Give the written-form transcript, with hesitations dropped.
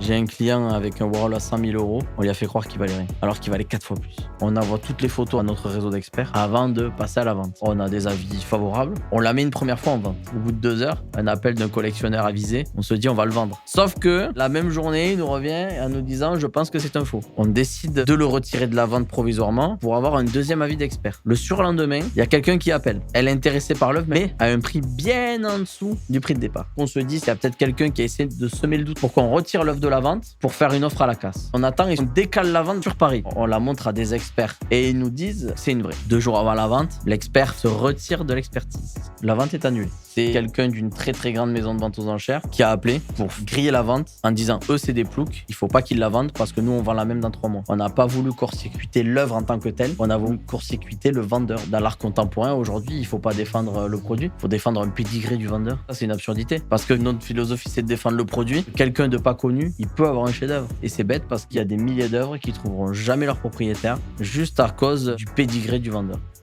J'ai un client avec un Warhol à 100 000 euros, on lui a fait croire qu'il valait rien, alors qu'il valait 4 fois plus. On envoie toutes les photos à notre réseau d'experts avant de passer à la vente. On a des avis favorables, on la met une première fois en vente. Au bout de 2 heures, un appel d'un collectionneur avisé, on se dit on va le vendre. Sauf que la même journée, il nous revient en nous disant je pense que c'est un faux. On décide de le retirer de la vente provisoirement pour avoir un deuxième avis d'expert. Le surlendemain, il y a quelqu'un qui appelle. Elle est intéressée par l'œuvre, mais à un prix bien en dessous du prix de départ. On se dit, il y a peut-être quelqu'un qui a essayé de semer le doute pour qu'on retire l'œuvre de la vente pour faire une offre à la casse. On attend et on décale la vente sur Paris. On la montre à des experts et ils nous disent c'est une vraie. 2 jours avant la vente, l'expert se retire de l'expertise. La vente est annulée. C'est quelqu'un d'une très grande maison de vente aux enchères qui a appelé pour griller la vente en disant eux c'est des ploucs, il faut pas qu'ils la vendent parce que nous on vend la même dans 3 mois. On n'a pas voulu court-circuiter l'œuvre en tant que telle, on a voulu court-circuiter le vendeur. Dans l'art contemporain aujourd'hui, il faut pas défendre le produit, il faut défendre un pédigré du vendeur. Ça c'est une absurdité parce que notre philosophie c'est de défendre le produit. Quelqu'un de pas connu, il peut avoir un chef-d'œuvre et c'est bête parce qu'il y a des milliers d'œuvres qui trouveront jamais leur propriétaire juste à cause du pédigré du vendeur.